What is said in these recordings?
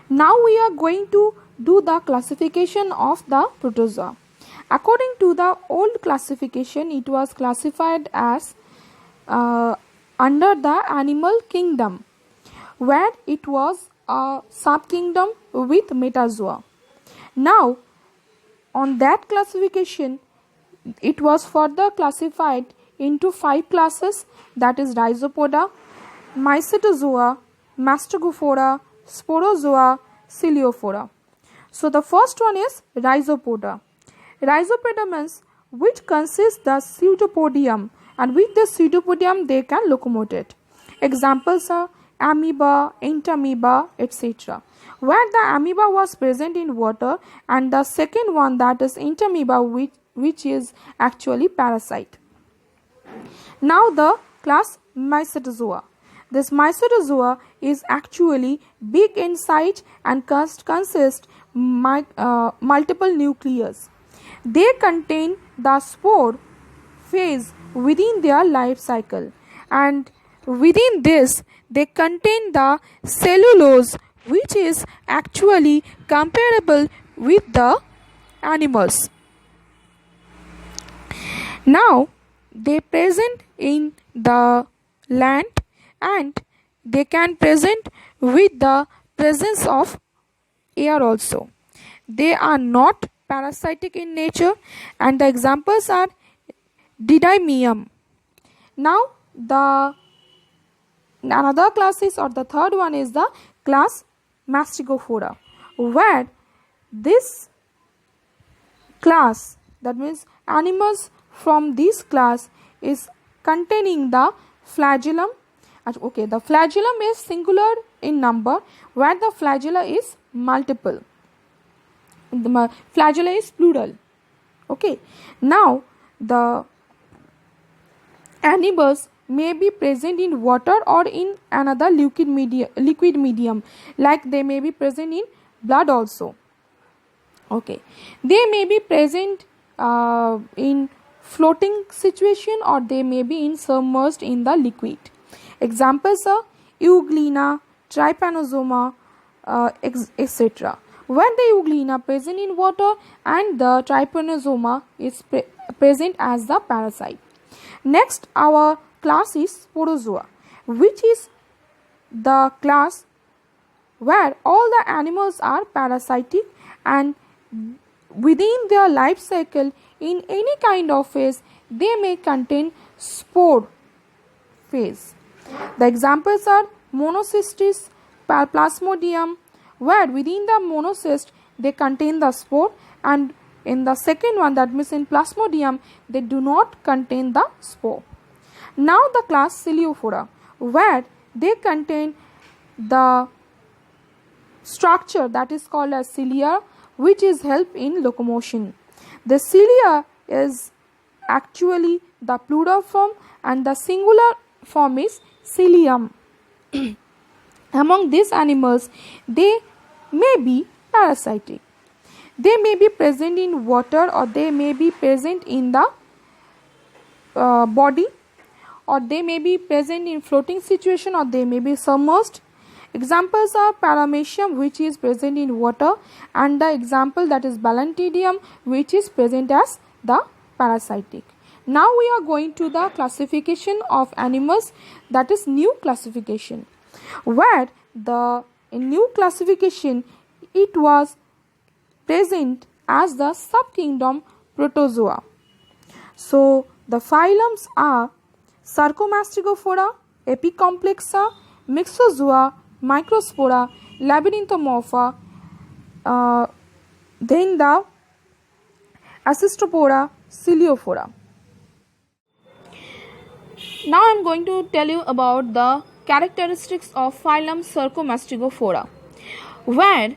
Now we are going to do the classification of the protozoa. According to the old classification, it was classified as under the animal kingdom, where it was a subkingdom with metazoa. Now, on that classification, it was further classified into 5 classes, that is Rhizopoda, Mycetozoa, Mastogophora, Sporozoa, Coleophora. So the first one is Rhizopoda. Rhizopoda means which consists the pseudopodium, and with the pseudopodium they can locomote. Examples are amoeba, entamoeba, etc. Where the amoeba was present in water, and the second one, that is entamoeba, which is actually parasite. Now the class Mycetozoa. This Mycetozoa is actually big in size and consists multiple nucleus. They contain the spore phase within their life cycle, and within this they contain the cellulose, which is actually comparable with the animals. Now they present in the land, and they can present with the presence of air also. They are not parasitic in nature, and the examples are Didymium. Now the another class is, or the third one is the class Mastigophora, where this class, that means animals from this class, is containing the flagellum. Okay, the flagellum is singular in number, where the flagella is multiple. The flagella is plural. Okay, now the animals may be present in water or in another liquid medium, like they may be present in blood also. Okay, they may be present in floating situation, or they may be in submerged in the liquid. Examples are Euglena, Trypanosoma, etc. Where the Euglena present in water, and the Trypanosoma is present as the parasite. Next, our class is Sporozoa, which is the class where all the animals are parasitic, and within their life cycle, in any kind of phase, they may contain spore phase. The examples are Monocystis, Plasmodium, where within the monocyst they contain the spore, and in the second one, that means in Plasmodium, they do not contain the spore. Now the class Coleophora, where they contain the structure that is called as cilia, which is help in locomotion. The cilia is actually the plural form, and the singular form is cilium. Among these animals, they may be parasitic. They may be present in water, or they may be present in the body, or they may be present in floating situation, or they may be submerged. Examples are Paramecium, which is present in water, and the example, that is Balantidium, which is present as the parasitic. Now we are going to the classification of animals, that is new classification, where the new classification, it was present as the subkingdom Protozoa. So the phylums are Sarcomastigophora, Epicomplexa, Mixozoa, Microspora, Labyrinthomorpha, then the Acestropora, Coleophora. Now I am going to tell you about the characteristics of phylum Sarcomastigophora, where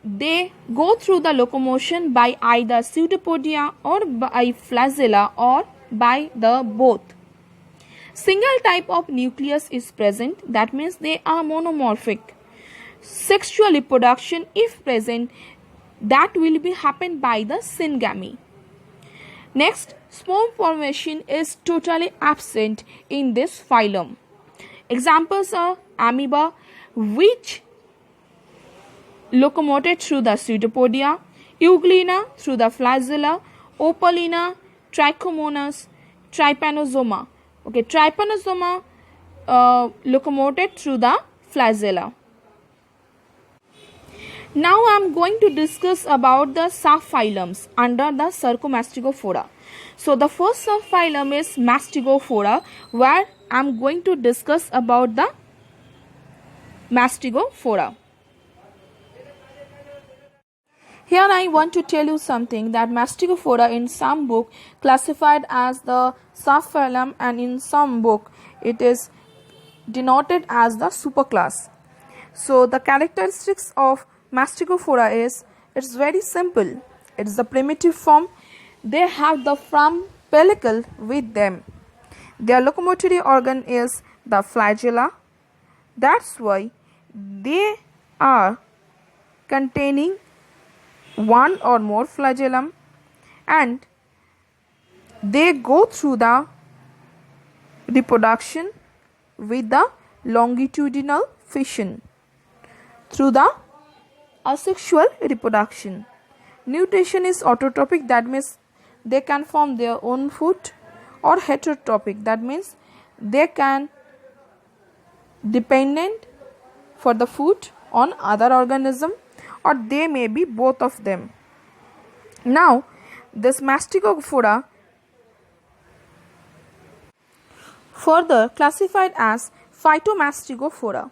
they go through the locomotion by either pseudopodia or by flagella or by the both. Single type of nucleus is present, that means they are monomorphic. Sexual reproduction, if present, that will be happen by the syngamy. Next, sperm formation is totally absent in this phylum. Examples are amoeba, which locomoted through the pseudopodia, Euglena through the flagella, Opalina, Trichomonas, Trypanosoma. Okay, Trypanosoma locomoted through the flagella. Now I am going to discuss about the subphylums under the Cercomastigophora. So the first subphylum is Mastigophora, where I am going to discuss about the Mastigophora. Here I want to tell you something, that Mastigophora in some book classified as the subphylum, and in some book it is denoted as the superclass. So the characteristics of Mastigophora is, it's very simple. It's the primitive form. They have the frum pellicle with them. Their locomotory organ is the flagella. That's why they are containing one or more flagellum, and they go through the reproduction with the longitudinal fission through the asexual reproduction. Nutrition is autotrophic, that means they can form their own food, or heterotrophic, that means they can dependent for the food on other organism, or they may be both of them. Now this Mastigophora further classified as Phytomastigophora.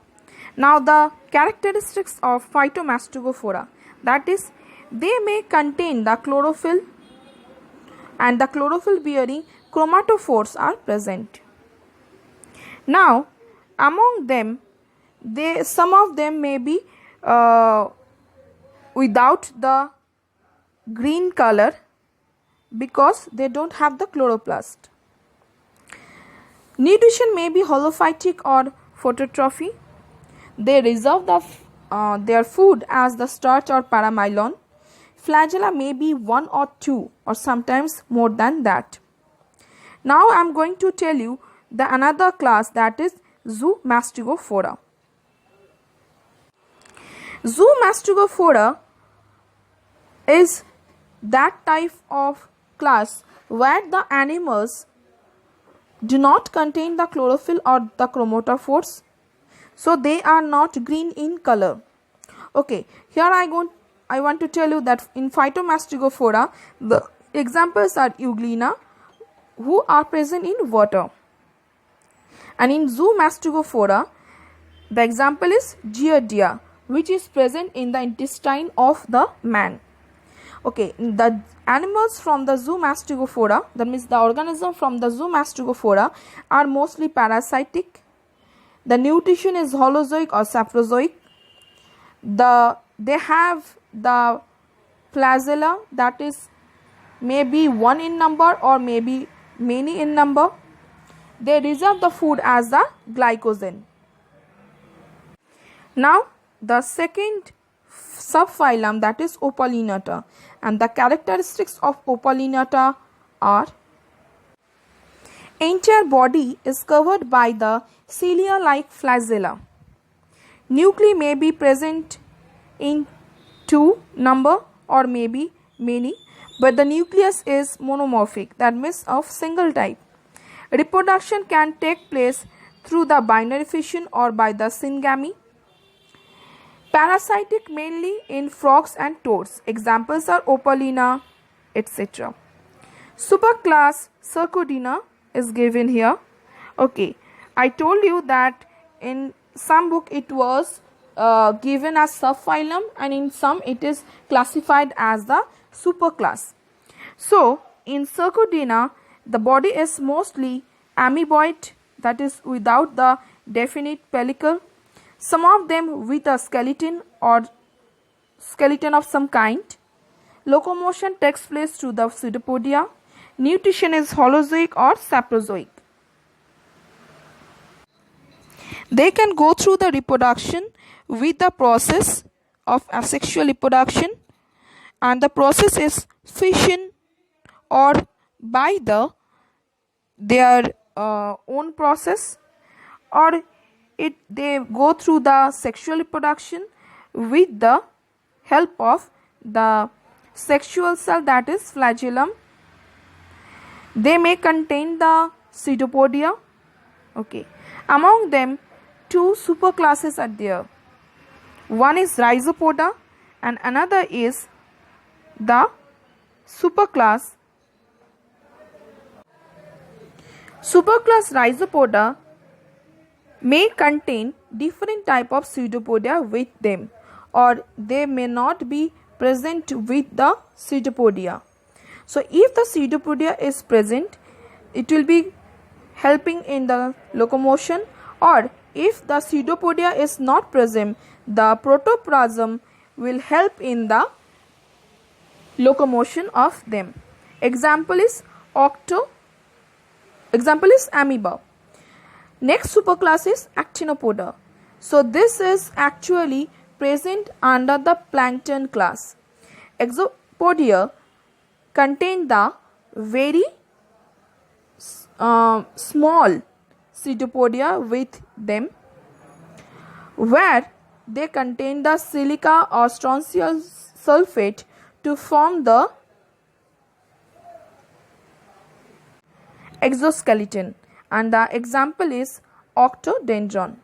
Now the characteristics of Phytomastigophora, that is, they may contain the chlorophyll, and the chlorophyll bearing chromatophores are present. Now among them, some of them may be without the green color because they don't have the chloroplast. Nutrition may be holophytic or phototrophy. They reserve their food as the starch or paramylon. Flagella may be one or two, or sometimes more than that. Now I am going to tell you the another class, that is Zoomastigophora. Zoomastigophora is that type of class where the animals do not contain the chlorophyll or the chromatophores, so they are not green in color. Okay, here I want to tell you that in Phytomastigophora, the examples are Euglena, who are present in water, and in Zoomastigophora, the example is Giardia, which is present in the intestine of the man. Okay, the animals from the Zoomastigophora, that means the organism from the Zoomastigophora, are mostly parasitic. The nutrition is holozoic or saprozoic. They have the flagella, that is maybe one in number or maybe many in number. They reserve the food as the glycogen. Now the second subphylum, that is Opalinata, and the characteristics of Opalinata are: entire body is covered by the cilia-like flagella. Nuclei may be present in two number or maybe many, but the nucleus is monomorphic, that means of single type. Reproduction can take place through the binary fission or by the syngamy. Parasitic mainly in frogs and toads. Examples are Opalina, etc. Superclass Cercodia is given here. Okay, I told you that in some book it was given as subphylum, and in some it is classified as the superclass. So in Cercodia, the body is mostly amoeboid, that is without the definite pellicle. Some of them with a skeleton or skeleton of some kind. Locomotion takes place through the pseudopodia. Nutrition is holozoic or saprozoic. They can go through the reproduction with the process of asexual reproduction, and the process is fission or by their own process, or they go through the sexual reproduction with the help of the sexual cell, that is flagellum. They may contain the pseudopodia. Okay. Among them, two superclasses are there. One is Rhizopoda and another is the superclass Rhizopoda may contain different type of pseudopodia with them, or they may not be present with the pseudopodia. So if the pseudopodia is present, it will be helping in the locomotion, or if the pseudopodia is not present, the protoplasm will help in the locomotion of them. Example is amoeba. Next superclass is Actinopoda. So this is actually present under the plankton class. Exopodia contain the very small pseudopodia with them, where they contain the silica or strontium sulfate to form the exoskeleton, and the example is Octodendron.